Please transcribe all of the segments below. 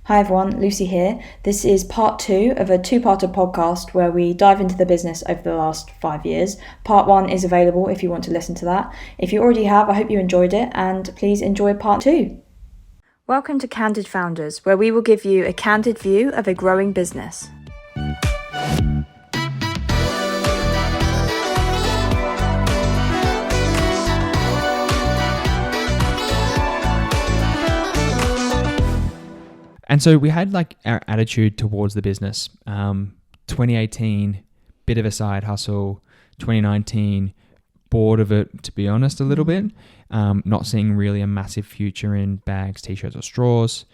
Hi everyone, Lucy here. This is part 2 of a two-parter podcast where we dive into the business over the last 5 years. Part 1 is available if you want to listen to that. If you already have, I hope you enjoyed it, and please enjoy part 2. Welcome to Candid Founders, where we will give you a candid view of a growing business. And so we had like our attitude towards the business. 2018, bit of a side hustle. 2019, bored of it, to be honest, a little bit. Not seeing really a massive future in bags, t-shirts or straws.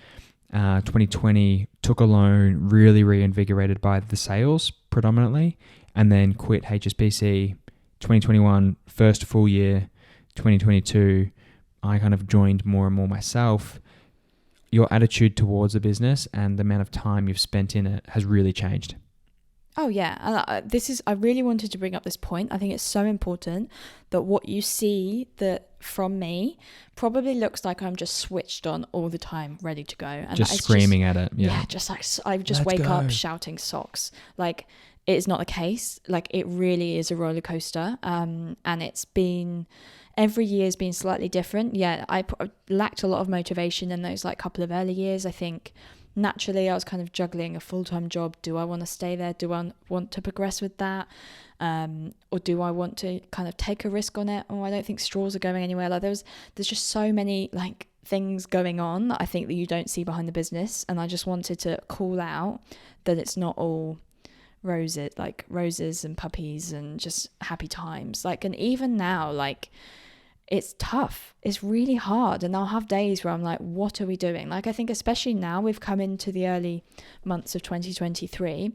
2020, took a loan, really reinvigorated by the sales predominantly, and then quit HSBC. 2021, first full year. 2022, I kind of joined more and more myself. Your attitude towards the business and the amount of time you've spent in it has really changed. Oh yeah, and I really wanted to bring up this point. I think it's so important that what you see that from me probably looks like I'm just switched on all the time, ready to go, and just screaming at it. Yeah, just like I just wake up shouting socks. Like it's not the case. Like it really is a roller coaster, and it's been. Every year has been slightly different. Yeah, I lacked a lot of motivation in those like couple of early years. I think naturally I was kind of juggling a full-time job. Do I want to stay there? Do I want to progress with that? Or do I want to kind of take a risk on it? Oh, I don't think straws are going anywhere. Like there's just so many like things going on that I think that you don't see behind the business. And I just wanted to call out that it's not all roses and puppies and just happy times. Like, and even now, like, it's tough. It's really hard. And I'll have days where I'm like, what are we doing? Like, I think especially now we've come into the early months of 2023.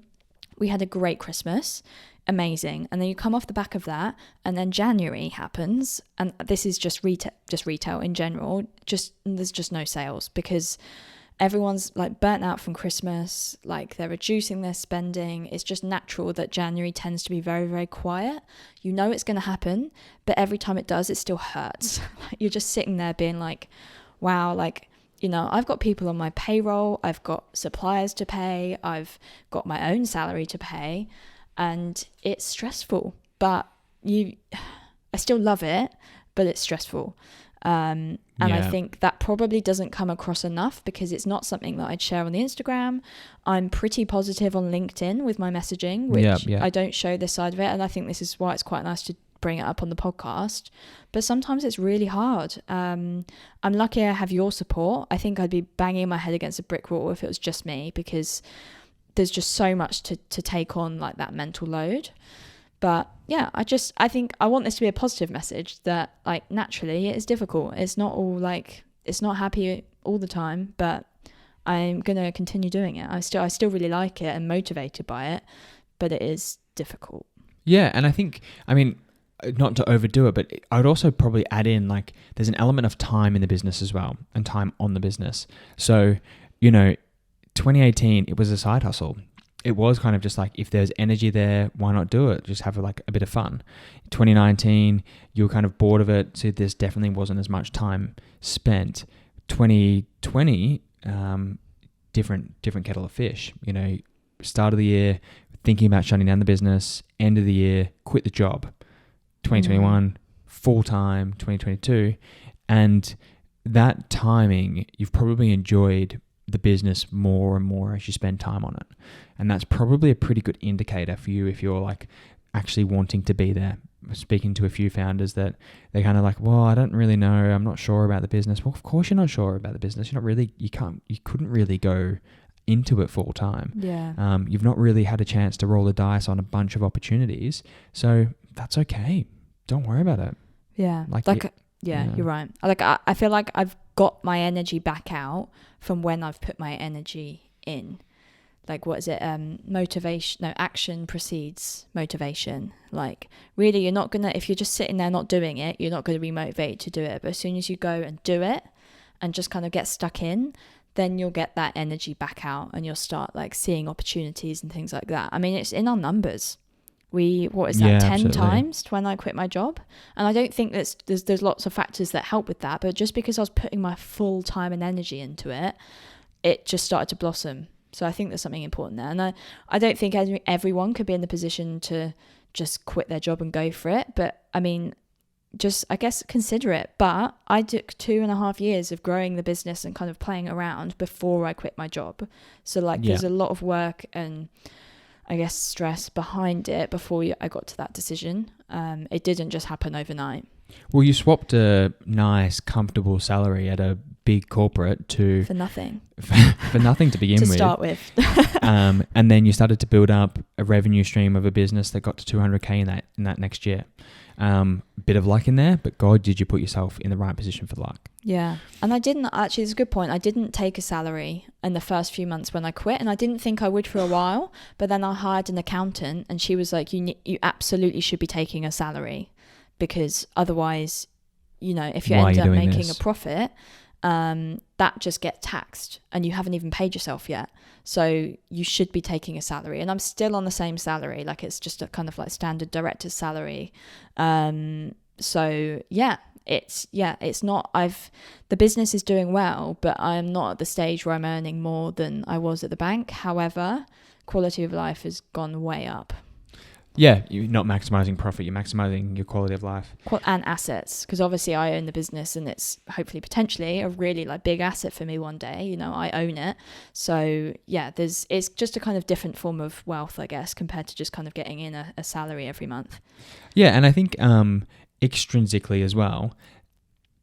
We had a great Christmas. Amazing. And then you come off the back of that and then January happens. And this is just retail in general. There's just no sales because everyone's like burnt out from Christmas, like they're reducing their spending. It's just natural that January tends to be very, very quiet. You know it's going to happen, but every time it does, it still hurts. You're just sitting there being like, wow, like, you know, I've got people on my payroll, I've got suppliers to pay, I've got my own salary to pay, and it's stressful. But I still love it, but it's stressful. And I think that probably doesn't come across enough because it's not something that I'd share on the Instagram. I'm pretty positive on LinkedIn with my messaging, which I don't show this side of it. And I think this is why it's quite nice to bring it up on the podcast. But sometimes it's really hard. I'm lucky I have your support. I think I'd be banging my head against a brick wall if it was just me because there's just so much to take on, like that mental load. But yeah, I think I want this to be a positive message that like naturally it is difficult. It's not all like, it's not happy all the time, but I'm going to continue doing it. I still really like it and motivated by it, but it is difficult. Yeah. And I think, I mean, not to overdo it, but I would also probably add in like, there's an element of time in the business as well and time on the business. So, you know, 2018, it was a side hustle. It was kind of just like, if there's energy there, why not do it? Just have like a bit of fun. 2019, you were kind of bored of it. So there definitely wasn't as much time spent. 2020, different kettle of fish. You know, start of the year, thinking about shutting down the business, end of the year, quit the job. 2021, full-time, 2022. And that timing, you've probably enjoyed the business more and more as you spend time on it. And that's probably a pretty good indicator for you if you're like actually wanting to be there. Speaking to a few founders that they're kind of like, well, I don't really know. I'm not sure about the business. Well, of course you're not sure about the business. You couldn't really go into it full time. Yeah. You've not really had a chance to roll the dice on a bunch of opportunities. So that's okay. Don't worry about it. Yeah. You're right. I feel like I've got my energy back out from when I've put my energy in. Like, what is it? Action precedes motivation. Like, really, you're not gonna, if you're just sitting there not doing it, you're not gonna be motivated to do it. But as soon as you go and do it and just kind of get stuck in, then you'll get that energy back out and you'll start like seeing opportunities and things like that. I mean, it's in our numbers. 10 absolutely. times when I quit my job. And I don't think there's lots of factors that help with that, but just because I was putting my full time and energy into it, it just started to blossom. So I think there's something important there. And I don't think everyone could be in the position to just quit their job and go for it. But I mean, just, I guess, consider it. But I took 2.5 years of growing the business and kind of playing around before I quit my job. So like there's a lot of work and I guess stress behind it before I got to that decision. It didn't just happen overnight. Well, you swapped a nice, comfortable salary at a big corporate to... For nothing. For nothing to begin to with. start with. And then you started to build up a revenue stream of a business that got to 200K in that next year. Bit of luck in there, but God, did you put yourself in the right position for luck? Yeah. And I didn't, actually, it's a good point. I didn't take a salary in the first few months when I quit, and I didn't think I would for a while, but then I hired an accountant and she was like, you absolutely should be taking a salary, because otherwise, you know, if you end up making a profit, that just gets taxed and you haven't even paid yourself yet. So you should be taking a salary. And I'm still on the same salary. Like, it's just a kind of like standard director's salary. So yeah, it's not, the business is doing well, but I'm not at the stage where I'm earning more than I was at the bank. However, quality of life has gone way up. Yeah, you're not maximizing profit, you're maximizing your quality of life. And assets, because obviously I own the business and it's hopefully potentially a really like big asset for me one day, you know, I own it. So yeah, it's just a kind of different form of wealth, I guess, compared to just kind of getting in a salary every month. Yeah, and I think extrinsically as well,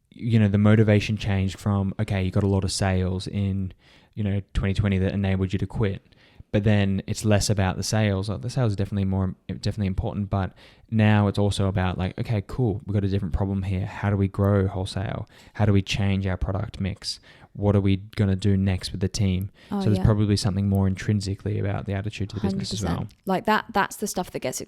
you know, the motivation changed from, okay, you got a lot of sales in, you know, 2020 that enabled you to quit. But then it's less about the sales. The sales are definitely important, but now it's also about like, okay, cool, we've got a different problem here. How do we grow wholesale? How do we change our product mix? What are we going to do next with the team? So there's probably something more intrinsically about the attitude to the business 100%. As well. Like that's the stuff that gets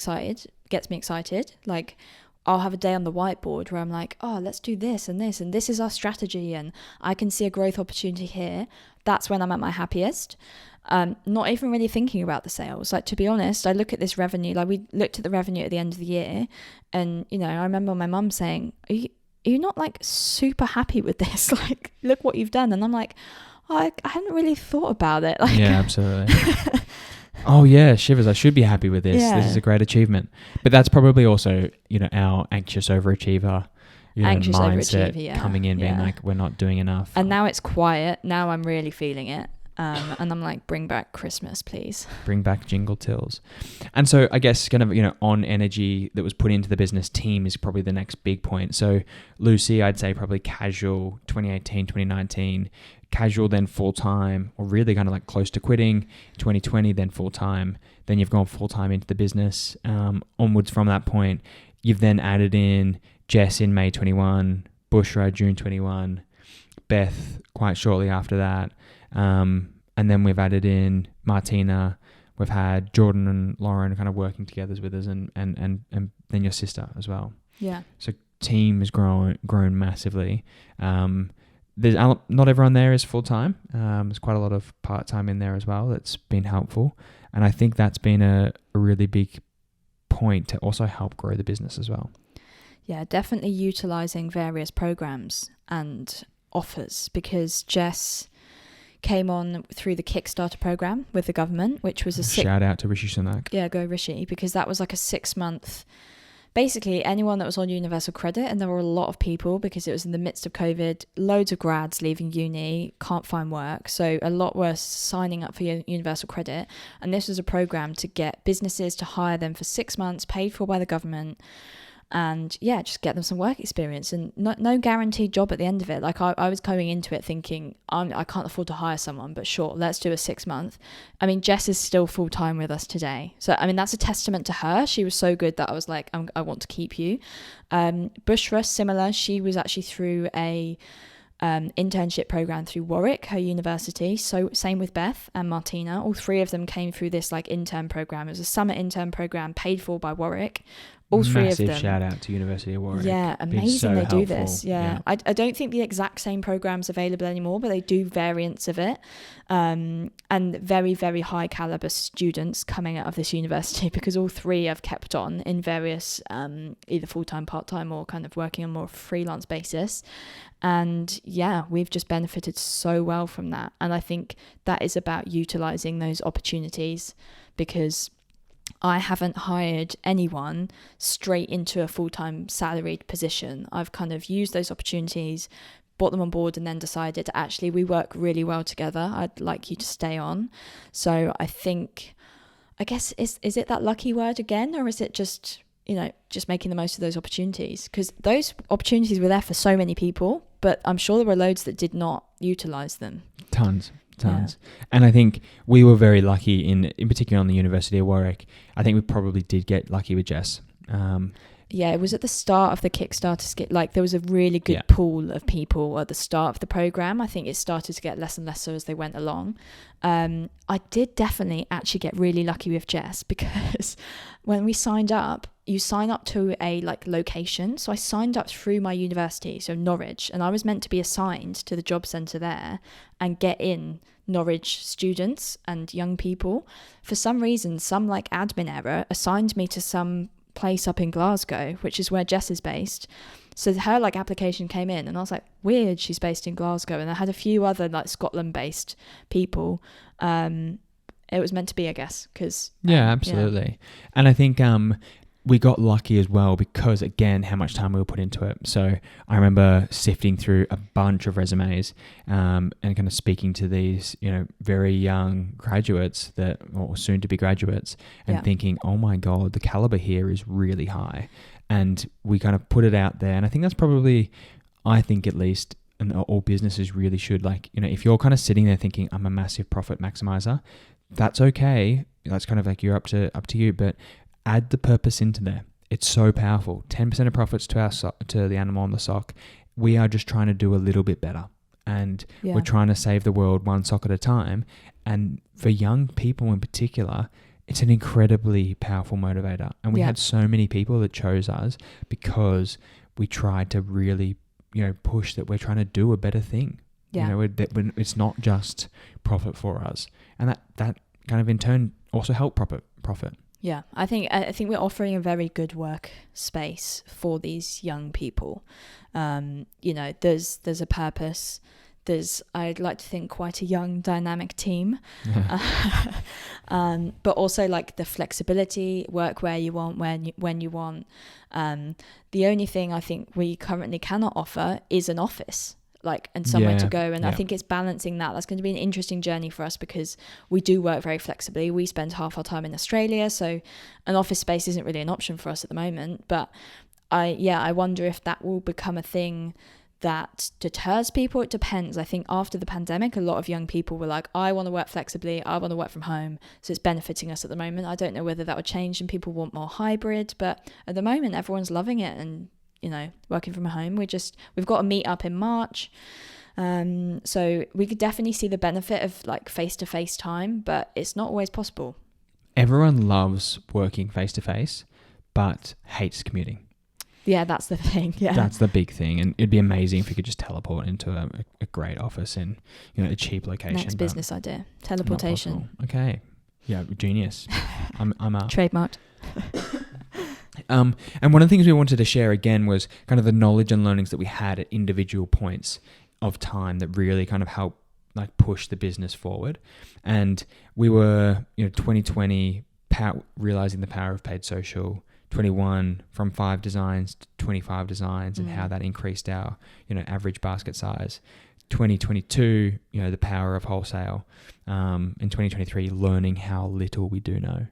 me excited. Like, I'll have a day on the whiteboard where I'm like, oh, let's do this and this, and this is our strategy, and I can see a growth opportunity here. That's when I'm at my happiest. Not even really thinking about the sales. Like, to be honest, I look at this revenue, like we looked at the revenue at the end of the year, and, you know, I remember my mum saying, are you not like super happy with this? Like, look what you've done. And I'm like, oh, I hadn't really thought about it. Like, yeah, absolutely. Oh yeah, shivers, I should be happy with this. Yeah. This is a great achievement. But that's probably also, you know, our anxious overachiever, mindset coming in, being like, we're not doing enough. And now it's quiet. Now I'm really feeling it. And I'm like, bring back Christmas, please. Bring back jingle tills. And so I guess kind of, you know, on energy that was put into the business, team is probably the next big point. So Lucy, I'd say probably casual 2018, 2019, casual, then full-time, or really kind of like close to quitting, 2020, then full-time. Then you've gone full-time into the business. Onwards from that point, you've then added in Jess in May 21, Bushra June 21, Beth quite shortly after that. And then we've added in Martina. We've had Jordan and Lauren kind of working together with us, and then your sister as well. Yeah. So team has grown massively. There's not everyone there is full time. There's quite a lot of part time in there as well. That's been helpful, and I think that's been a really big point to also help grow the business as well. Yeah, definitely utilizing various programs and offers, because Jess came on through the Kickstarter program with the government, which was shout out to Rishi Sunak. Yeah, go Rishi, because that was like a 6-month, basically anyone that was on universal credit, and there were a lot of people because it was in the midst of COVID, loads of grads leaving uni, can't find work, so a lot were signing up for universal credit, and this was a program to get businesses to hire them for 6 months, paid for by the government, and yeah, just get them some work experience, and no guaranteed job at the end of it. Like I was going into it thinking, I can't afford to hire someone, but sure, let's do a 6 month. I mean, Jess is still full time with us today, so I mean that's a testament to her. She was so good that I was like, I want to keep you. Bushra, similar. She was actually through a internship program through Warwick, her university. So same with Beth and Martina. All three of them came through this like intern program. It was a summer intern program paid for by Warwick. all three of them. Massive shout out to University of Warwick. Yeah, amazing so they helpful. do this. Yeah. I don't think the exact same program's available anymore, but they do variants of it. And very, very high caliber students coming out of this university, because all three have kept on in various either full-time, part-time, or kind of working on more freelance basis. And yeah, we've just benefited so well from that. And I think that is about utilizing those opportunities, because I haven't hired anyone straight into a full-time salaried position. I've kind of used those opportunities, brought them on board, and then decided actually we work really well together. I'd like you to stay on. So I guess, is it that lucky word again, or is it just making the most of those opportunities? Because those opportunities were there for so many people, but I'm sure there were loads that did not utilize them. Tons. Yeah. And I think we were very lucky in particular on the University of Warwick. I think we probably did get lucky with Jess. Yeah, it was at the start of the Kickstarter skit. Like, there was a really good pool of people at the start of the program. I think it started to get less and less so as they went along. I did definitely actually get really lucky with Jess, because when we signed up, you sign up to a location. So I signed up through my university, so Norwich, and I was meant to be assigned to the job centre there and get in Norwich students and young people. For some reason, some admin error assigned me to some place up in Glasgow, which is where Jess is based. So her application came in, and I was like, weird, she's based in Glasgow. And I had a few other Scotland based people. It was meant to be, I guess, because absolutely. And I think we got lucky as well, because again, how much time we were put into it. So I remember sifting through a bunch of resumes and kind of speaking to these, very young graduates or soon to be graduates, and thinking, oh my God, the caliber here is really high. And we kind of put it out there. And I think that's probably, at least, and all businesses really should, if you're kind of sitting there thinking, I'm a massive profit maximizer, that's okay. That's kind of you're up to you, but add the purpose into there. It's so powerful. 10% of profits to the animal on the sock. We are just trying to do a little bit better, and we're trying to save the world one sock at a time. And for young people in particular, it's an incredibly powerful motivator. And we had so many people that chose us because we tried to really, push that we're trying to do a better thing. It's not just profit for us, and that kind of in turn also help profit. Yeah, I think we're offering a very good work space for these young people. There's a purpose. There's, I'd like to think, quite a young dynamic team. But also the flexibility, work where you want, when you want. The only thing I think we currently cannot offer is an office. And somewhere to go. And I think it's balancing that. That's going to be an interesting journey for us, because we do work very flexibly. We spend half our time in Australia, so an office space isn't really an option for us at the moment. But I wonder if that will become a thing that deters people. It depends. I think after the pandemic, a lot of young people were like, I want to work flexibly, I want to work from home. So it's benefiting us at the moment. I don't know whether that would change and people want more hybrid, but at the moment everyone's loving it and working from home. We've got a meet up in March. So we could definitely see the benefit of face-to-face time, but it's not always possible. Everyone loves working face-to-face, but hates commuting. Yeah, that's the thing. Yeah, that's the big thing. And it'd be amazing if we could just teleport into a great office in a cheap location. Next business idea, teleportation. Okay. Yeah, genius. I'm up. Trademarked. And one of the things we wanted to share again was kind of the knowledge and learnings that we had at individual points of time that really kind of helped push the business forward. And we were, 2020, realizing the power of paid social, 21 from 5 designs to 25 designs and how that increased our, average basket size. 2022, the power of wholesale. In 2023, learning how little we do know.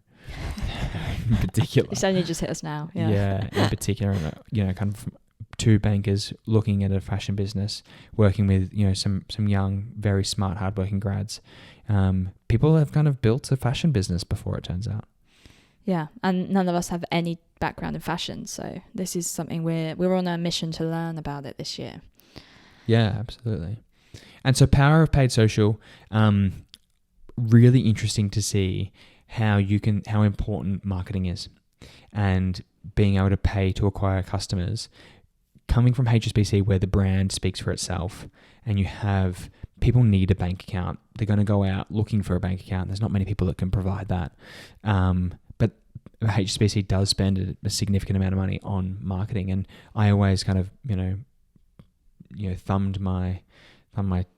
In particular, it's only just hit us now. Yeah, in particular, kind of 2 bankers looking at a fashion business, working with some young, very smart, hardworking grads. People have kind of built a fashion business before, it turns out. Yeah, and none of us have any background in fashion, so this is something we're on a mission to learn about it this year. Yeah, absolutely. And so, power of paid social, really interesting to see how important marketing is. and being able to pay to acquire customers, coming from HSBC where the brand speaks for itself, and you have people need a bank account. They're going to go out looking for a bank account. There's not many people that can provide that. But HSBC does spend a significant amount of money on marketing, and I always kind of, thumbed my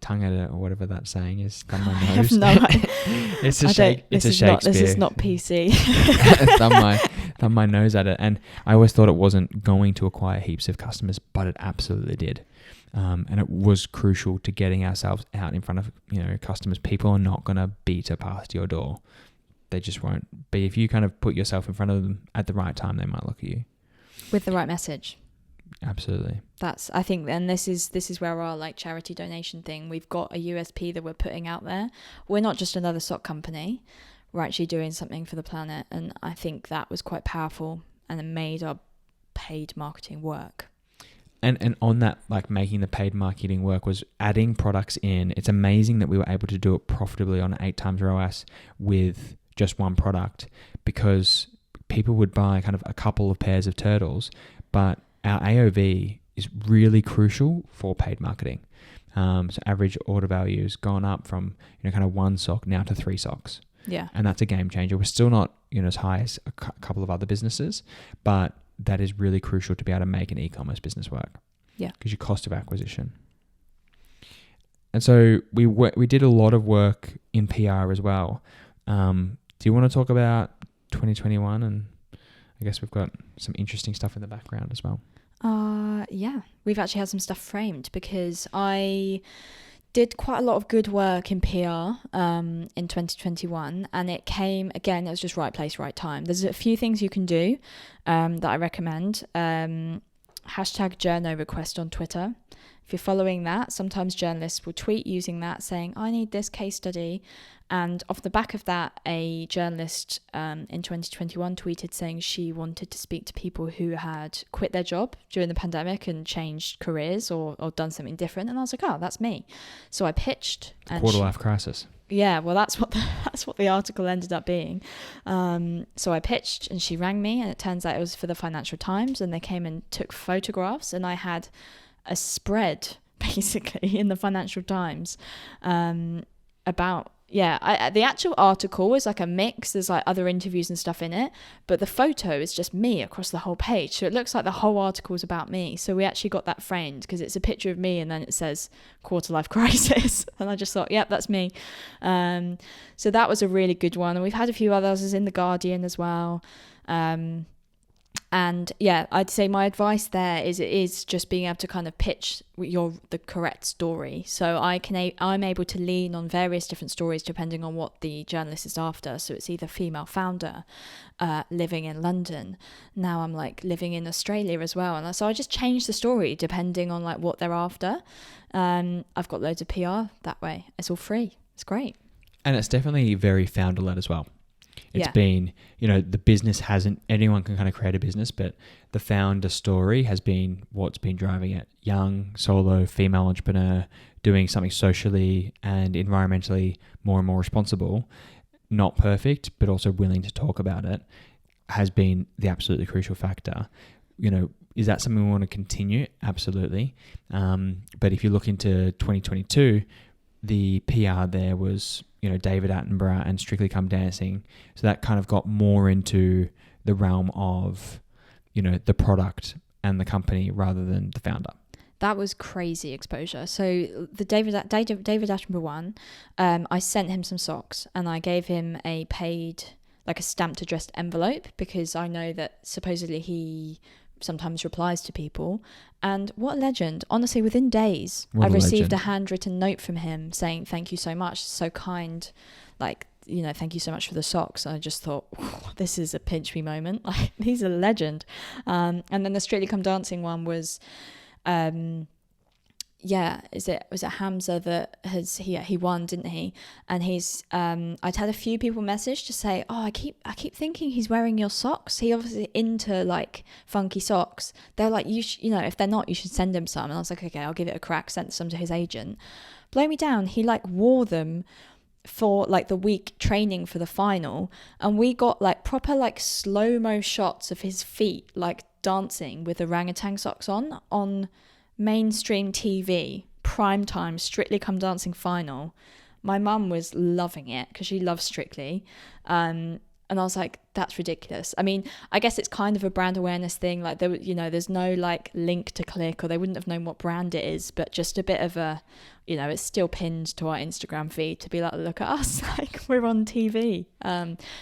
tongue at it, or whatever that saying is. Thumb my nose. It's a Shakespeare. This is not PC. thumb my nose at it, and I always thought it wasn't going to acquire heaps of customers, but it absolutely did. And it was crucial to getting ourselves out in front of customers. People are not going to beat a past your door. They just won't. But if you kind of put yourself in front of them at the right time, they might look at you with the right message. Absolutely. That's, I think, and this is where our like charity donation thing, we've got a USP that we're putting out there. We're not just another sock company. We're actually doing something for the planet, and I think that was quite powerful, and it made our paid marketing work. And on that, like making the paid marketing work was adding products in. It's amazing that we were able to do it profitably on 8 times ROAS with just one product, because people would buy kind of a couple of pairs of turtles, but our AOV is really crucial for paid marketing. So average order value has gone up from kind of 1 sock now to 3 socks. Yeah. And that's a game changer. We're still not as high as a couple of other businesses, but that is really crucial to be able to make an e-commerce business work. Yeah. Because your cost of acquisition. And so we did a lot of work in PR as well. Do you want to talk about 2021? And I guess we've got some interesting stuff in the background as well. Yeah, we've actually had some stuff framed, because I did quite a lot of good work in PR in 2021, and it was just right place, right time. There's a few things you can do that I recommend. Hashtag journo request on Twitter. If you're following that, sometimes journalists will tweet using that, saying, I need this case study. And off the back of that, a journalist in 2021 tweeted saying she wanted to speak to people who had quit their job during the pandemic and changed careers or done something different. And I was like, oh, that's me. So I pitched. Quarter life crisis. Yeah, well, that's what the article ended up being. So I pitched, and she rang me, and it turns out it was for the Financial Times, and they came and took photographs, and I had a spread basically in the Financial Times about the actual article is like a mix. There's like other interviews and stuff in it, but the photo is just me across the whole page, so it looks like the whole article is about me. So we actually got that framed, because it's a picture of me and then it says quarter life crisis and I just thought, yep, that's me. So that was a really good one, and we've had a few others in the Guardian as well. And yeah, I'd say my advice there is just being able to kind of pitch the correct story. So I'm able to lean on various different stories depending on what the journalist is after. So it's either female founder living in London. Now I'm like living in Australia as well. And so I just change the story depending on like what they're after. I've got loads of PR that way. It's all free. It's great. And it's definitely very founder-led as well. It's Yeah. been, the business anyone can kind of create a business, but the founder story has been what's been driving it. Young, solo, female entrepreneur doing something socially and environmentally more and more responsible, not perfect, but also willing to talk about it, has been the absolutely crucial factor. Is that something we want to continue? Absolutely. But if you look into 2022, the PR there was, David Attenborough and Strictly Come Dancing. So that kind of got more into the realm of, the product and the company rather than the founder. That was crazy exposure. So the David Attenborough one, I sent him some socks, and I gave him a paid, like a stamped addressed envelope, because I know that supposedly he sometimes replies to people. And what a legend. Honestly, within days, I received a handwritten note from him saying, thank you so much, so kind, like, thank you so much for the socks. I just thought, this is a pinch me moment. Like, he's a legend. And then the Strictly Come Dancing one was was it Hamza that he won, didn't he? And he's I'd had a few people message to say, I keep thinking he's wearing your socks. He obviously into like funky socks. They're like, if they're not, you should send him some. And I was like, okay, I'll give it a crack. Sent some to his agent. Blow me down. He like wore them for like the week training for the final, and we got like proper like slow-mo shots of his feet like dancing with orangutan socks on mainstream TV, prime time, Strictly Come Dancing final. My mum was loving it because she loves Strictly, and I was like, that's ridiculous. I mean, I guess it's kind of a brand awareness thing. Like, there, you know, there's no like link to click, or they wouldn't have known what brand it is, but just a bit of a, you know, it's still pinned to our Instagram feed to be like, look at us, like we're on TV.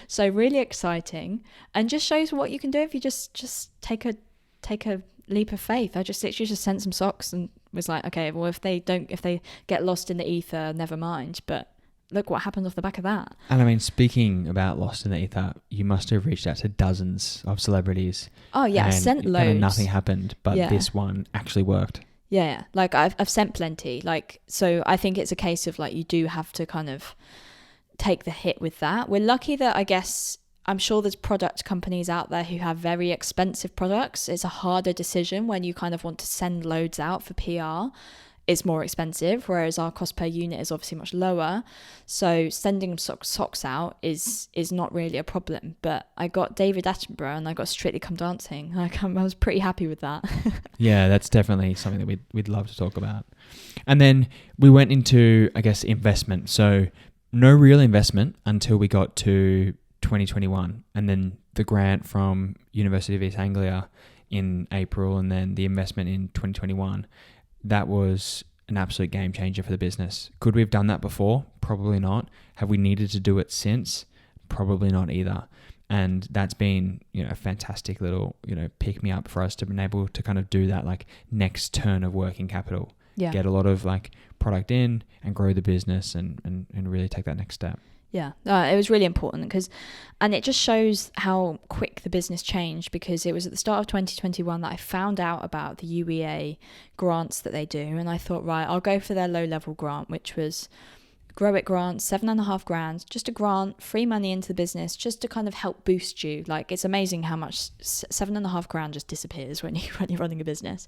So really exciting, and just shows what you can do if you just take a leap of faith. I just literally just sent some socks and was like, okay, well, if they get lost in the ether, never mind. But look what happened off the back of that. And I mean, speaking about lost in the ether, you must have reached out to dozens of celebrities. Oh yeah, I sent loads. And nothing happened, but this one actually worked. Yeah, like I've sent plenty. Like, so I think it's a case of like, you do have to kind of take the hit with that. We're lucky that, I guess, I'm sure there's product companies out there who have very expensive products. It's a harder decision when you kind of want to send loads out for PR. It's more expensive, whereas our cost per unit is obviously much lower. So sending socks out is not really a problem. But I got David Attenborough and I got Strictly Come Dancing. Like, I was pretty happy with that. Yeah, that's definitely something that we'd love to talk about. And then we went into, I guess, investment. So no real investment until we got to 2021, and then the grant from University of East Anglia in April, and then the investment in 2021. That was an absolute game changer for the business. Could we have done that before? Probably not. Have we needed to do it since? Probably not either. And that's been, you know, a fantastic little, you know, pick me up for us to be able to kind of do that like next turn of working capital. Yeah. Get a lot of like product in and grow the business and really take that next step. Yeah, it was really important and it just shows how quick the business changed, because it was at the start of 2021 that I found out about the UEA grants that they do, and I thought, right, I'll go for their low-level grant, which was Grow It grant, 7.5 grand, just a grant, free money into the business, just to kind of help boost you. Like, it's amazing how much 7.5 grand just disappears when you're running a business.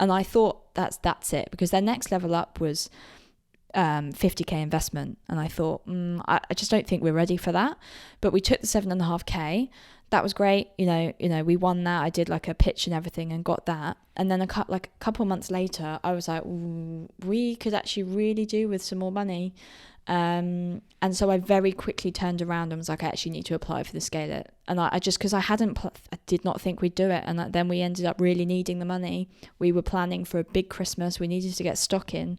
And I thought that's it, because their next level up was 50k investment, and I thought I just don't think we're ready for that. But we took the 7.5k. That was great. You know, we won that. I did like a pitch and everything and got that. And then a couple months later, I was like, we could actually really do with some more money. And so I very quickly turned around and was like, I actually need to apply for the Scale It. And I just, because I did not think we'd do it. And then we ended up really needing the money. We were planning for a big Christmas. We needed to get stock in.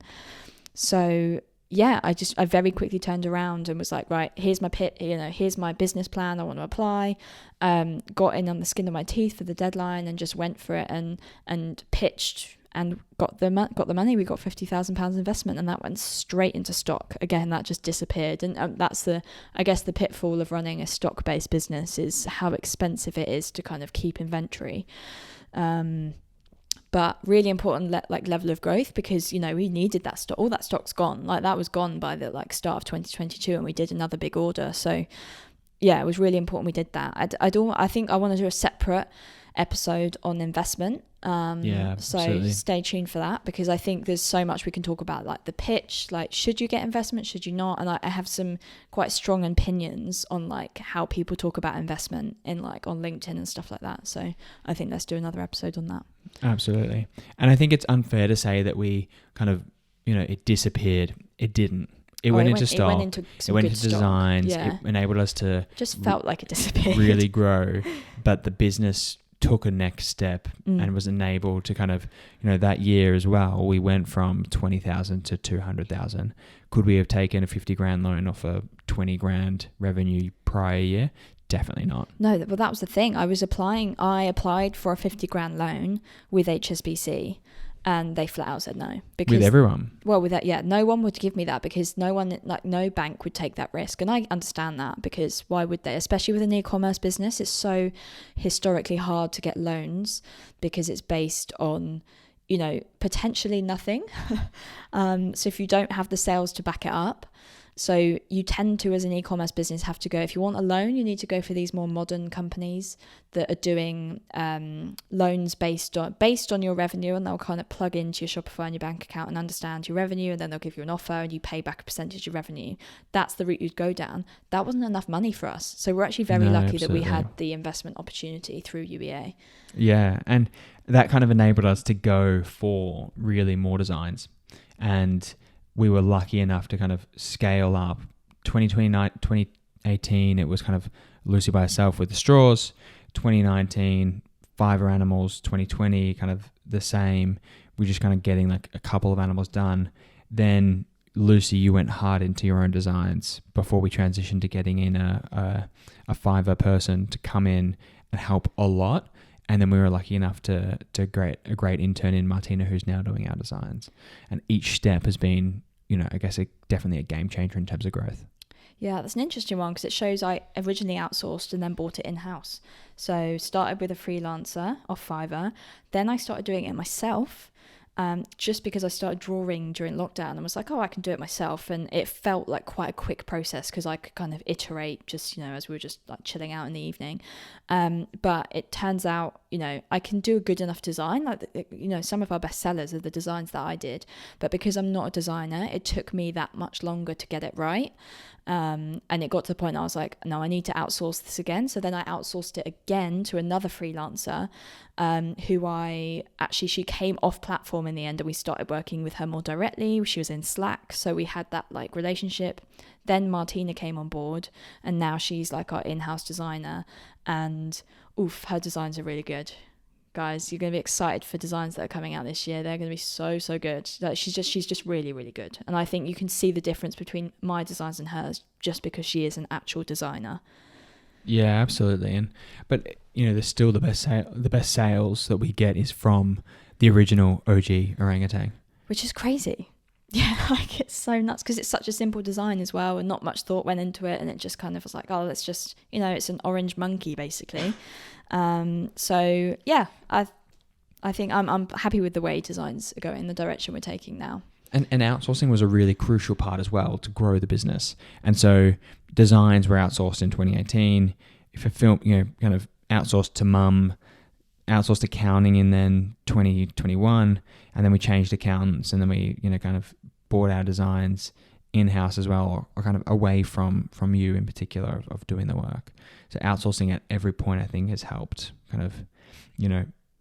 So yeah, I very quickly turned around and was like, right, here's my here's my business plan. I want to apply. Got in on the skin of my teeth for the deadline and just went for it and pitched and got the money. We got £50,000 investment, and that went straight into stock. Again, that just disappeared. And that's the pitfall of running a stock-based business, is how expensive it is to kind of keep inventory. But really important level of growth, because, you know, we needed that stock. All that stock's gone. Like, that was gone by the start of 2022, and we did another big order. So yeah, it was really important we did that. I think I want to do a separate episode on investment. Yeah, so absolutely. Stay tuned for that, because I think there's so much we can talk about, like the pitch, like should you get investment, should you not? And I have some quite strong opinions on like how people talk about investment in like on LinkedIn and stuff like that. So I think let's do another episode on that. Absolutely. And I think it's unfair to say that we kind of, you know, it disappeared. It didn't. It went into stock. It went into designs. Yeah. It enabled us to just felt like it disappeared. Really grow. But the business took a next step and was enabled to kind of, you know, that year as well, we went from 20,000 to 200,000. Could we have taken a 50 grand loan off a 20 grand revenue prior year? Definitely not. No, well, that was the thing. I applied for a 50 grand loan with HSBC, and they flat out said no. Because, with everyone? Well, with that, yeah, no one would give me that, because no bank would take that risk. And I understand that, because why would they? Especially with an e-commerce business, it's so historically hard to get loans, because it's based on, you know, potentially nothing. So if you don't have the sales to back it up, So you tend to, as an e-commerce business, have to go, if you want a loan, you need to go for these more modern companies that are doing loans based on your revenue, and they'll kind of plug into your Shopify and your bank account and understand your revenue, and then they'll give you an offer and you pay back a percentage of revenue. That's the route you'd go down. That wasn't enough money for us. So we're actually very lucky that we had the investment opportunity through UEA. Yeah, and that kind of enabled us to go for really more designs. And we were lucky enough to kind of scale up. 2018, it was kind of Lucy by herself with the straws. 2019, Fiverr animals. 2020, kind of the same. We're just kind of getting like a couple of animals done. Then Lucy, you went hard into your own designs before we transitioned to getting in a Fiverr person to come in and help a lot. And then we were lucky enough to a great intern in Martina, who's now doing our designs. And each step has been, I guess definitely a game changer in terms of growth. Yeah, that's an interesting one because it shows I originally outsourced and then bought it in-house. So started with a freelancer off Fiverr. Then I started doing it myself. Just because I started drawing during lockdown and was like, I can do it myself. And it felt like quite a quick process because I could kind of iterate just, as we were just like chilling out in the evening. But it turns out, I can do a good enough design. Like, some of our best sellers are the designs that I did. But because I'm not a designer, it took me that much longer to get it right. And it got to the point I was like, no, I need to outsource this again. So then I outsourced it again to another freelancer who she came off platform in the end, and we started working with her more directly. She was in Slack, so we had that like relationship. Then Martina came on board, and now she's like our in-house designer, and her designs are really good. Guys, you're going to be excited for designs that are coming out this year. They're going to be so good. Like, she's just really, really good. And I think you can see the difference between my designs and hers just because she is an actual designer. Yeah, absolutely. But there's still the best sales that we get is from the original OG orangutan, which is crazy. Yeah, like it's so nuts because it's such a simple design as well, and not much thought went into it, and it just kind of was like, let's just, it's an orange monkey basically. So yeah, I think I'm happy with the way designs are going, the direction we're taking now. And outsourcing was a really crucial part as well to grow the business. And so designs were outsourced in 2018. For film, kind of outsourced to mum, outsourced accounting in then 2021, and then we changed accountants, and then we kind of bought our designs in-house as well, or kind of away from you in particular of doing the work. So outsourcing at every point I think has helped kind of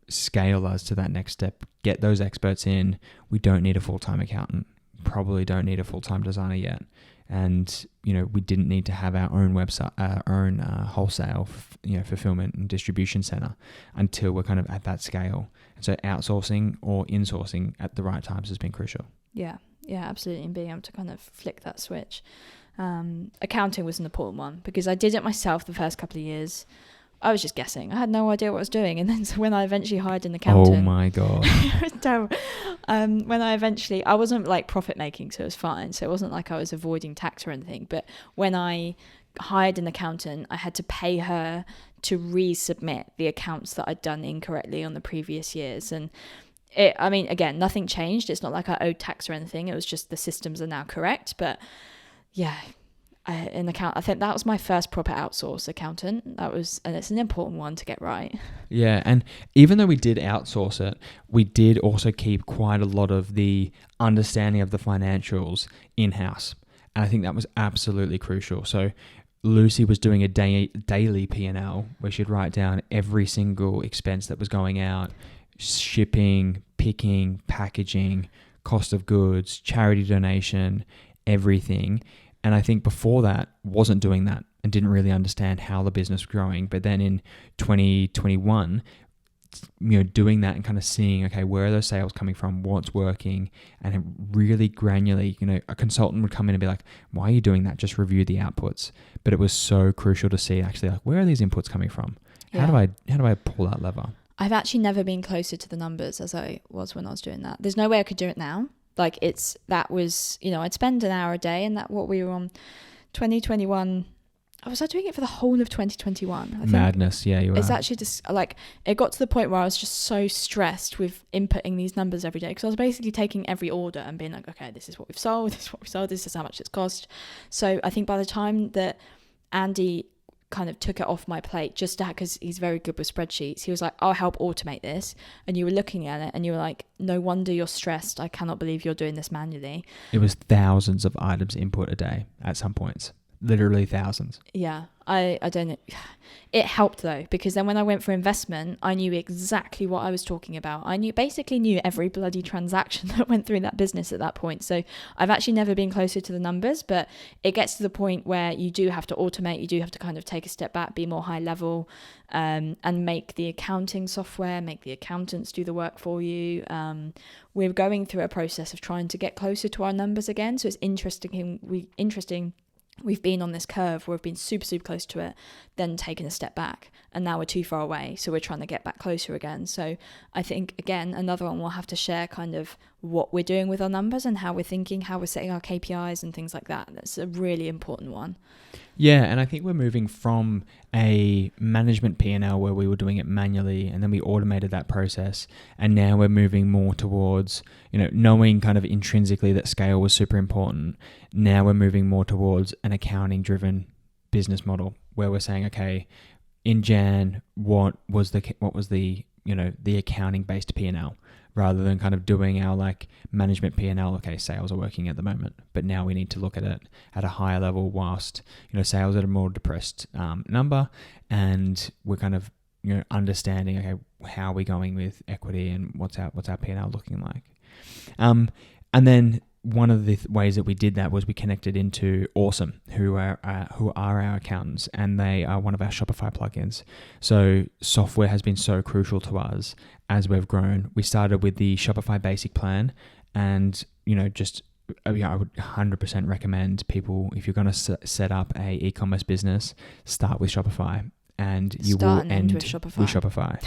scale us to that next step, get those experts in. We don't need a full-time accountant, probably don't need a full-time designer yet, and we didn't need to have our own website, our own wholesale fulfillment and distribution center until we're kind of at that scale. And so outsourcing or insourcing at the right times has been crucial. Yeah, absolutely. And being able to kind of flick that switch. Accounting was an important one because I did it myself the first couple of years. I was just guessing. I had no idea what I was doing. And then so when I eventually hired an accountant... Oh my God. It was terrible. When I wasn't like profit making, so it was fine. So it wasn't like I was avoiding tax or anything. But when I hired an accountant, I had to pay her to resubmit the accounts that I'd done incorrectly on the previous years. And again, nothing changed. It's not like I owed tax or anything. It was just the systems are now correct. But yeah... I think that was my first proper outsource accountant. And it's an important one to get right. Yeah, and even though we did outsource it, we did also keep quite a lot of the understanding of the financials in-house. And I think that was absolutely crucial. So Lucy was doing a daily P&L where she'd write down every single expense that was going out, shipping, picking, packaging, cost of goods, charity donation, everything. And I think before that, wasn't doing that and didn't really understand how the business was growing. But then in 2021, doing that and kind of seeing, okay, where are those sales coming from? What's working? And really granularly, a consultant would come in and be like, why are you doing that? Just review the outputs. But it was so crucial to see actually, like, where are these inputs coming from? Yeah. How do I pull that lever? I've actually never been closer to the numbers as I was when I was doing that. There's no way I could do it now. Like I'd spend an hour a day, and that what we were on 2021. Was I doing it for the whole of 2021? I think Madness. Yeah, you were. It's actually just like, it got to the point where I was just so stressed with inputting these numbers every day, because I was basically taking every order and being like, okay, this is what we've sold, this is what we've sold, this is how much it's cost. So I think by the time that Andy kind of took it off my plate, just because he's very good with spreadsheets, he was like, I'll help automate this. And you were looking at it and you were like, no wonder you're stressed. I cannot believe you're doing this manually. It was thousands of items input a day at some points. Literally thousands. Yeah, I don't know. It helped though, because then when I went for investment, I knew exactly what I was talking about. I basically knew every bloody transaction that went through that business at that point. So I've actually never been closer to the numbers, but it gets to the point where you do have to automate, you do have to kind of take a step back, be more high level, and make the accounting software, make the accountants do the work for you. We're going through a process of trying to get closer to our numbers again. So it's interesting. We've been on this curve where we've been super, super close to it, then taken a step back, and now we're too far away. So we're trying to get back closer again. So I think, again, another one, we'll have to share kind of what we're doing with our numbers and how we're thinking, how we're setting our KPIs and things like that. That's a really important one. Yeah, and I think we're moving from a management P&L where we were doing it manually and then we automated that process, and now we're moving more towards, knowing kind of intrinsically that scale was super important. Now we're moving more towards an accounting-driven business model where we're saying, okay, in Jan, what was the accounting-based P&L? Rather than kind of doing our like management P&L, okay, sales are working at the moment, but now we need to look at it at a higher level whilst, sales at a more depressed number, and we're kind of, understanding, okay, how are we going with equity and what's our P&L looking like? And then one of the ways that we did that was we connected into Awesome, who are our accountants, and they are one of our Shopify plugins. So software has been so crucial to us as we've grown. We started with the Shopify basic plan, and I would 100% recommend people, if you're going to set up a e-commerce business, start with Shopify. And you will end with Shopify.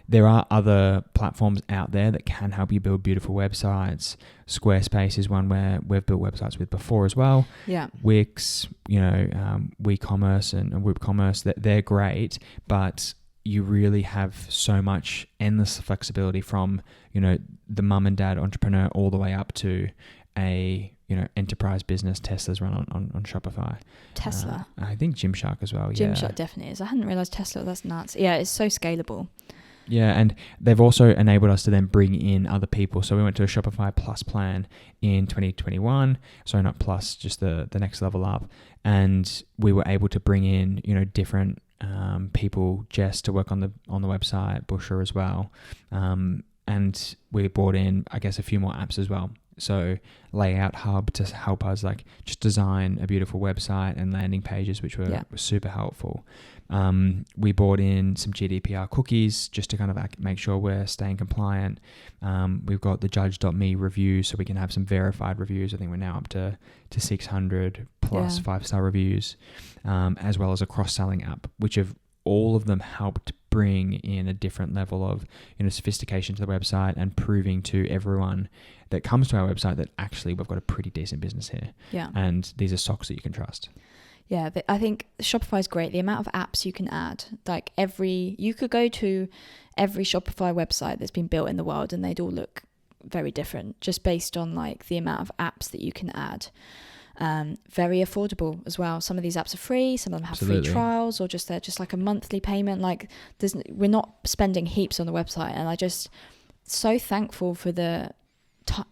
There are other platforms out there that can help you build beautiful websites. Squarespace is one where we've built websites with before as well. Yeah. Wix, WeCommerce and WoopCommerce, they're great, but you really have so much endless flexibility from, the mum and dad entrepreneur all the way up to a enterprise business. Tesla's run on Shopify. Tesla. I think Gymshark as well. Gymshark definitely is. I hadn't realized Tesla. That's nuts. Yeah, it's so scalable. Yeah, and they've also enabled us to then bring in other people. So we went to a Shopify Plus plan in 2021. So not Plus, just the next level up. And we were able to bring in, different people, Jess to work on the website, Busher as well. And we brought in, I guess, a few more apps as well. So Layout Hub to help us like just design a beautiful website and landing pages, which were super helpful. We brought in some GDPR cookies just to kind of make sure we're staying compliant. We've got the judge.me reviews, so we can have some verified reviews. I think we're now up to 600 plus 5-star reviews, as well as a cross-selling app, which have all of them helped bring in a different level of sophistication to the website and proving to everyone that comes to our website that actually we've got a pretty decent business here. Yeah. And these are socks that you can trust. Yeah, I think Shopify is great. The amount of apps you can add, like you could go to every Shopify website that's been built in the world and they'd all look very different just based on like the amount of apps that you can add. Very affordable as well. Some of these apps are free, some of them have free trials, or they're just like a monthly payment. Like we're not spending heaps on the website, and I just so thankful for the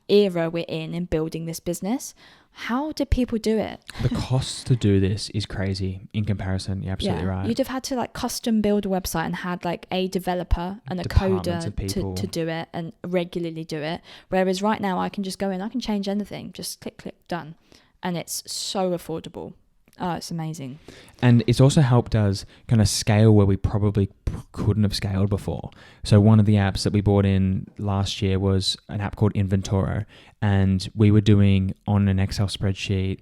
era we're in building this business. How did people do it? The cost to do this is crazy in comparison. You're absolutely right. You'd have had to like custom build a website and had like a developer and a coder to do it and regularly do it. Whereas right now I can just go in, I can change anything, just click, done. And it's so affordable. Oh, it's amazing. And it's also helped us kind of scale where we probably couldn't have scaled before. So one of the apps that we bought in last year was an app called Inventoro. And we were doing on an Excel spreadsheet,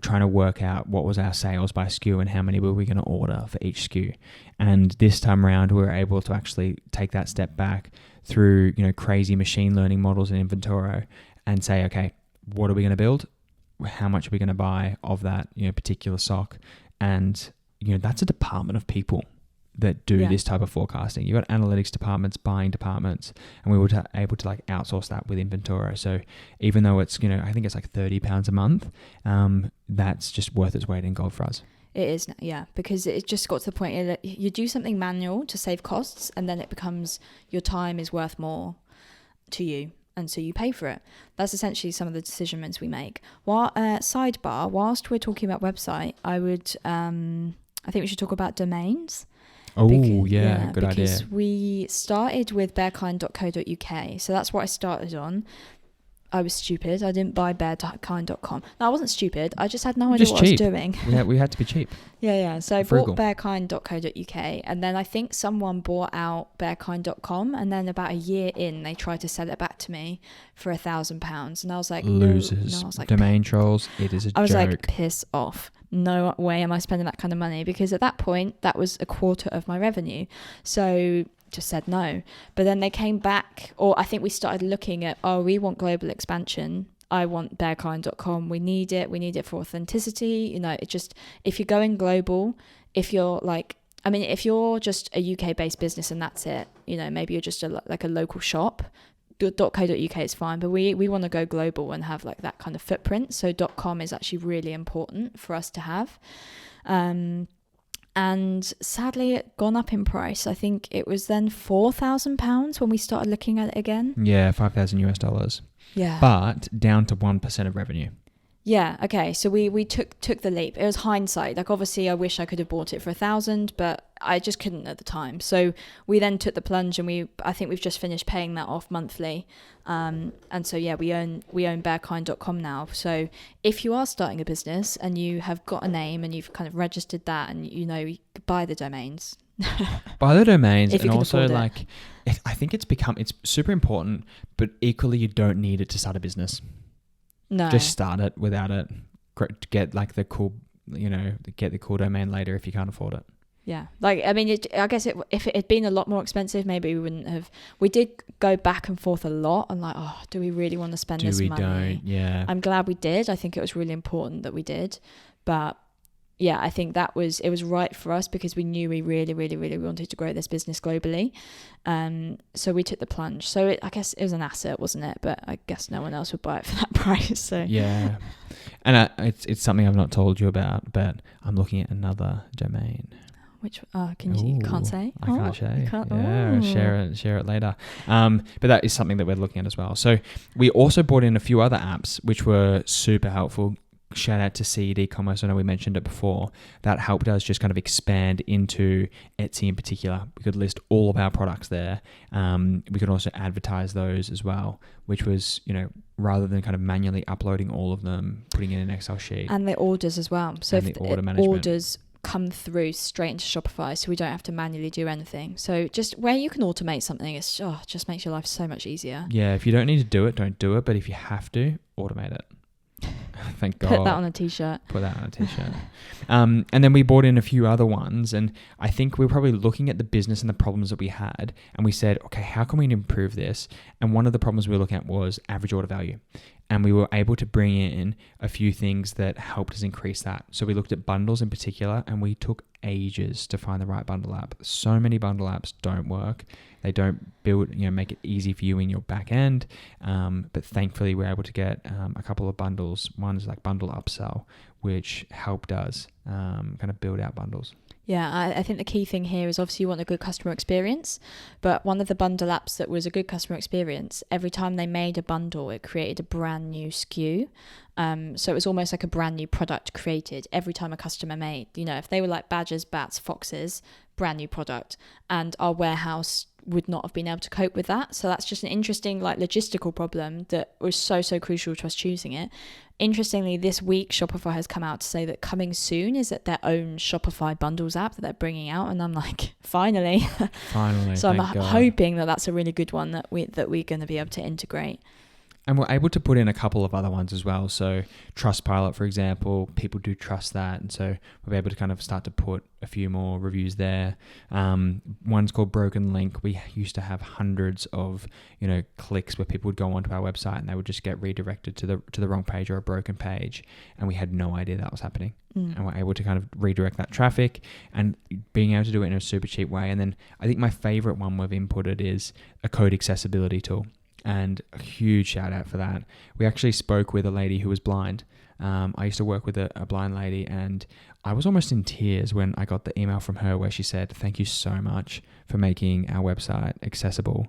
trying to work out what was our sales by SKU and how many were we going to order for each SKU. And this time around, we were able to actually take that step back through, crazy machine learning models in Inventoro and say, okay, what are we going to build? How much are we going to buy of that particular sock, And, you know, that's a department of people that do this type of forecasting. You've got analytics departments, buying departments, and we were able to like outsource that with Inventoro. So even though it's, you know, I think it's like £30 a month, that's just worth its weight in gold for us. It is, yeah, because it just got to the point that you do something manual to save costs, and then it becomes your time is worth more to you, and so you pay for it. That's essentially some of the decisions we make. Sidebar, whilst we're talking about website, I think we should talk about domains. Oh, good idea. Because we started with bearkind.co.uk. So that's what I started on. I was stupid. I didn't buy bearkind.com. No, I wasn't stupid. I just had no idea what I was doing. We had to be cheap. Yeah. So I bought bearkind.co.uk, and then I think someone bought out bearkind.com, and then about a year in, they tried to sell it back to me for £1,000, and I was like, losers. No, I was like, domain trolls. It is a joke. I was like, piss off. No way am I spending that kind of money, because at that point that was a quarter of my revenue. So just said no. But then they came back, or I think we started looking at, we want global expansion. I want bearkind.com. We need it for authenticity. You know, it just, if you're going global, if you're like, I mean, if you're just a UK based business and that's it, you know, maybe you're just like a local shop, .co.uk is fine, but we want to go global and have like that kind of footprint. So .com is actually really important for us to have. And sadly, it gone up in price. I think it was then £4,000 when we started looking at it again. Yeah, $5,000. Yeah. But down to 1% of revenue. Yeah. Okay. So we took the leap. It was hindsight. Like, obviously I wish I could have bought it for $1,000, but I just couldn't at the time. So we then took the plunge, and I think we've just finished paying that off monthly. And so yeah, we own bearkind.com now. So if you are starting a business and you have got a name and you've kind of registered that, and you know, buy the domains. Buy the domains, and also like I think it's super important, but equally you don't need it to start a business. No. Just start it without it. Get like the cool, you know, get the cool domain later if you can't afford it. Yeah. Like, I mean, I guess if it had been a lot more expensive, maybe we wouldn't have. We did go back and forth a lot and like, do we really want to spend this money? Don't? Yeah. I'm glad we did. I think it was really important that we did. But yeah, I think it was right for us, because we knew we really, really, really wanted to grow this business globally. So we took the plunge. So I guess it was an asset, wasn't it? But I guess no one else would buy it for that price. So yeah, and it's something I've not told you about, but I'm looking at another domain. Which you can't say? I can't say. Yeah, share it later. But that is something that we're looking at as well. So we also brought in a few other apps which were super helpful. Shout out to Seed e-commerce. I know we mentioned it before. That helped us just kind of expand into Etsy in particular. We could list all of our products there. We could also advertise those as well, which was, you know, rather than kind of manually uploading all of them, putting in an Excel sheet. And the orders as well. So if the order management. Orders come through straight into Shopify, so we don't have to manually do anything. So just where you can automate something, it just makes your life so much easier. Yeah, if you don't need to do it, don't do it. But if you have to, automate it. Thank God. Put that on a t-shirt. And then we brought in a few other ones, and I think we were probably looking at the business and the problems that we had, and we said, okay, how can we improve this? And one of the problems we were looking at was average order value. And we were able to bring in a few things that helped us increase that. So we looked at bundles in particular, and we took ages to find the right bundle app. So many bundle apps don't work. They don't make it easy for you in your back end. But thankfully, we're able to get a couple of bundles. One is like Bundle Upsell, which helped us kind of build out bundles. Yeah, I think the key thing here is obviously you want a good customer experience, but one of the bundle apps that was a good customer experience, every time they made a bundle, it created a brand new SKU. So it was almost like a brand new product created every time a customer made, you know, if they were like badgers, bats, foxes, brand new product, and our warehouse would not have been able to cope with that. So that's just an interesting like logistical problem that was so crucial to us choosing it. Interestingly, this week Shopify has come out to say that coming soon is that their own Shopify bundles app that they're bringing out, and I'm like, finally. So I'm hoping that that's a really good one that we're going to be able to integrate. And we're able to put in a couple of other ones as well. So Trustpilot, for example, people do trust that. And so we're able to kind of start to put a few more reviews there. One's called Broken Link. We used to have hundreds of, clicks where people would go onto our website and they would just get redirected to the wrong page or a broken page. And we had no idea that was happening. And we're able to kind of redirect that traffic and being able to do it in a super cheap way. And then I think my favorite one we've inputted is a code accessibility tool. And a huge shout out for that. We actually spoke with a lady who was blind. I used to work with a blind lady, and I was almost in tears when I got the email from her where she said, "Thank you so much for making our website accessible.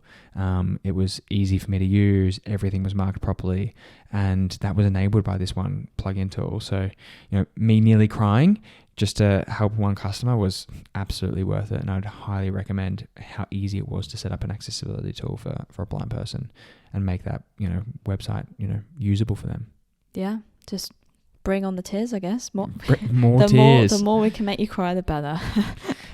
It was easy for me to use. Everything was marked properly. And that was enabled by this one plugin tool." So, me nearly crying just to help one customer was absolutely worth it. And I'd highly recommend how easy it was to set up an accessibility tool for a blind person and make that, website, usable for them. Yeah. Just bring on the tears, I guess. More tears. The more we can make you cry, the better.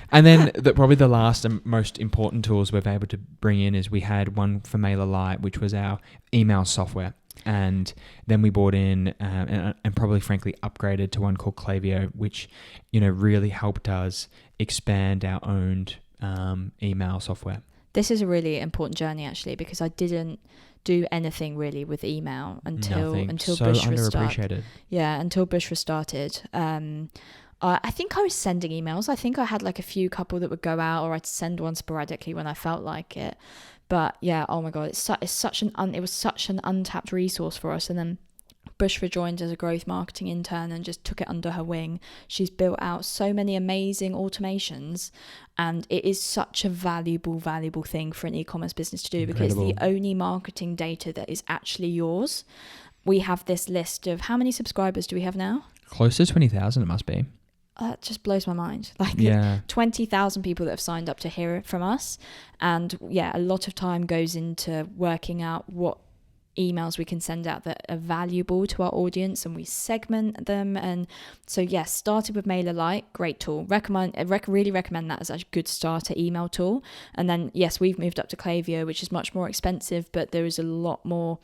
And then probably the last and most important tools we've been able to bring in is we had one for MailerLite, which was our email software. And then we bought in and probably frankly upgraded to one called Klaviyo, which, really helped us expand our owned email software. This is a really important journey actually, because I didn't do anything really with email until so Bush underappreciated. Until Bush restarted. I think I was sending emails. I think I had like a couple that would go out, or I'd send one sporadically when I felt like it. But yeah, oh my God, it was such an untapped resource for us. And then Bush rejoined as a growth marketing intern and just took it under her wing. She's built out so many amazing automations, and it is such a valuable thing for an e-commerce business to do. Incredible. Because it's the only marketing data that is actually yours. We have this list of how many subscribers do we have now? Close to 20,000 it must be. That just blows my mind. 20,000 people that have signed up to hear from us. And yeah, a lot of time goes into working out what emails we can send out that are valuable to our audience, and we segment them. And so yes, started with MailerLite, great tool. Really recommend that as a good starter email tool. And then yes, we've moved up to Klaviyo, which is much more expensive, but there is a lot more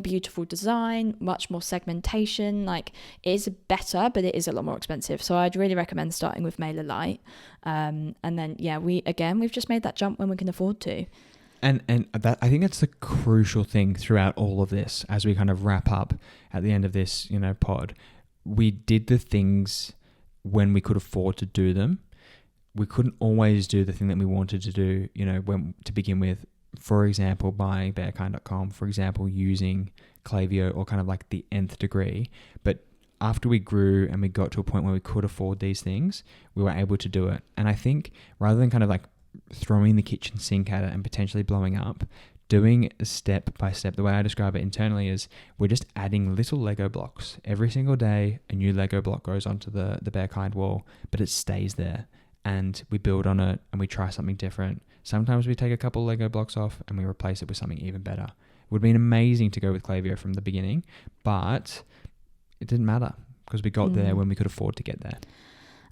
beautiful design, much more segmentation. Like, it is better, but it is a lot more expensive. So I'd really recommend starting with MailerLite. And then yeah, we've just made that jump when we can afford to. And that, I think that's the crucial thing throughout all of this. As we kind of wrap up at the end of this, pod, we did the things when we could afford to do them. We couldn't always do the thing that we wanted to do, to begin with. For example, buying bearkind.com, for example, using Klaviyo, or kind of like the nth degree. But after we grew and we got to a point where we could afford these things, we were able to do it. And I think rather than kind of like throwing the kitchen sink at it and potentially blowing up, doing step by step, the way I describe it internally is we're just adding little Lego blocks. Every single day, a new Lego block goes onto the Bearkind wall, but it stays there. And we build on it and we try something different. Sometimes we take a couple Lego blocks off and we replace it with something even better. It would have been amazing to go with Klaviyo from the beginning, but it didn't matter because we got there when we could afford to get there.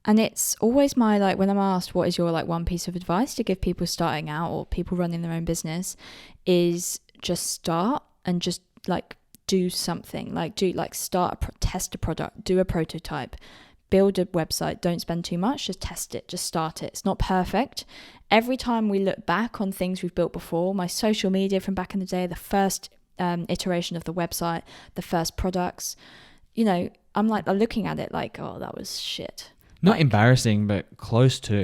And it's always my, when I'm asked what is your one piece of advice to give people starting out or people running their own business, is just start and just do something. Test a product, do a prototype, build a website. Don't spend too much, just test it, just start it. It's not perfect. Every time we look back on things we've built before, my social media from back in the day, the first iteration of the website, the first products, I'm looking at it oh, that was shit. Not embarrassing, but close to.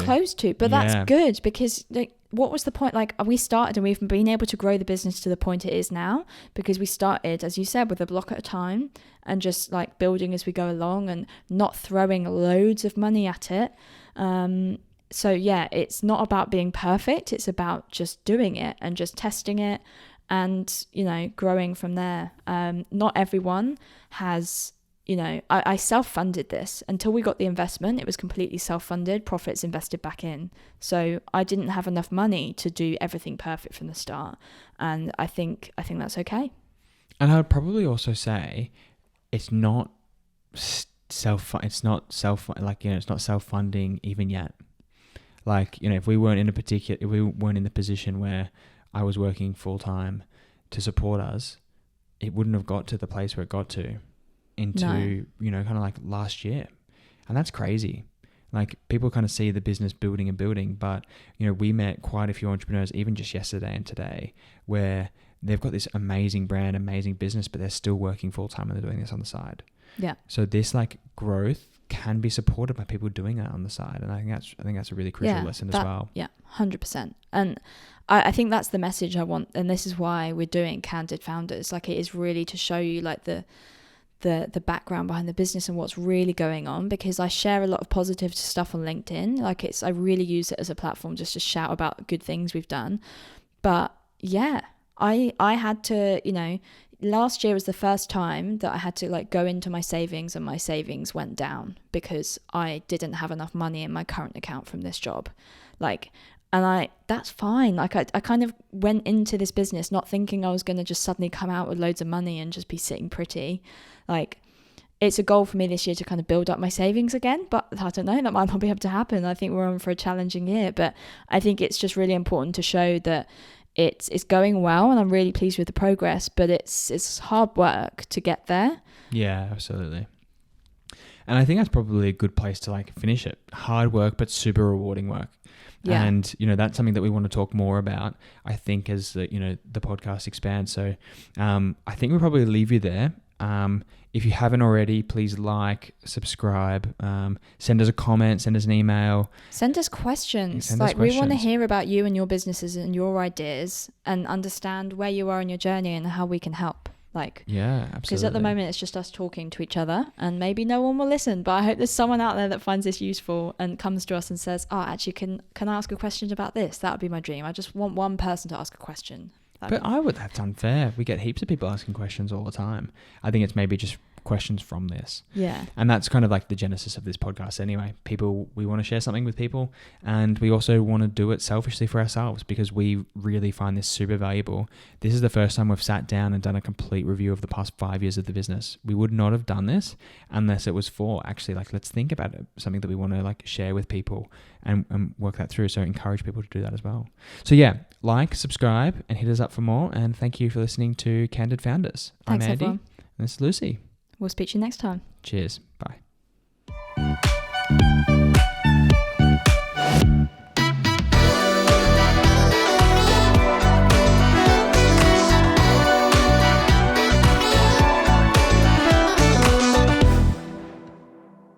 But that's good, because what was the point? We started and we've been able to grow the business to the point it is now because we started, as you said, with a block at a time and just building as we go along and not throwing loads of money at it. So yeah, it's not about being perfect. It's about just doing it and just testing it and, growing from there. Not everyone has... I self-funded this. Until we got the investment, it was completely self-funded, profits invested back in. So I didn't have enough money to do everything perfect from the start. And I think that's okay. And I would probably also say it's not self-funding even yet. If we weren't in the position where I was working full-time to support us, it wouldn't have got to the place where it got to into, you know, kind of like last year. And that's crazy. Like, people kind of see the business building and building, but, you know, we met quite a few entrepreneurs even just yesterday and today where they've got this amazing brand, amazing business, but they're still working full time and they're doing this on the side. Yeah. So this like growth can be supported by people doing that on the side. And I think that's a really crucial lesson as well. Yeah, 100%. And I think that's the message I want. And this is why we're doing Candid Founders. Like, it is really to show you like the background behind the business and what's really going on, because I share a lot of positive stuff on LinkedIn. Like, I really use it as a platform just to shout about good things we've done. But yeah, I had to, you know, last year was the first time that I had to like go into my savings, and my savings went down because I didn't have enough money in my current account from this job. Like, and that's fine. Like, I kind of went into this business not thinking I was going to just suddenly come out with loads of money and just be sitting pretty. Like, it's a goal for me this year to kind of build up my savings again, but I don't know, that might not be able to happen. I think we're on for a challenging year, but I think it's just really important to show that it's going well, and I'm really pleased with the progress, but it's hard work to get there. Yeah, absolutely. And I think that's probably a good place to like finish it. Hard work, but super rewarding work. Yeah. And, you know, that's something that we want to talk more about, I think, as the, you know, the podcast expands. So I think we'll probably leave you there. If you haven't already, please like, subscribe, send us a comment, send us an email. Send us questions. We want to hear about you and your businesses and your ideas, and understand where you are in your journey and how we can help. Like, yeah, absolutely. Because at the moment it's just us talking to each other, and maybe no one will listen, but I hope there's someone out there that finds this useful and comes to us and says, oh, actually, can I ask a question about this? That would be my dream. I just want one person to ask a question. That's unfair. We get heaps of people asking questions all the time. I think it's maybe just questions from this. Yeah. And that's kind of like the genesis of this podcast anyway. We want to share something with people, and we also want to do it selfishly for ourselves because we really find this super valuable. This is the first time we've sat down and done a complete review of the past 5 years of the business. We would not have done this unless it was for actually like, let's think about it, something that we want to like share with people and work that through. So encourage people to do that as well. So yeah, like, subscribe, and hit us up for more. And thank you for listening to Candid Founders. Thanks, I'm Andy. Everyone. And this is Lucy. We'll speak to you next time. Cheers. Bye.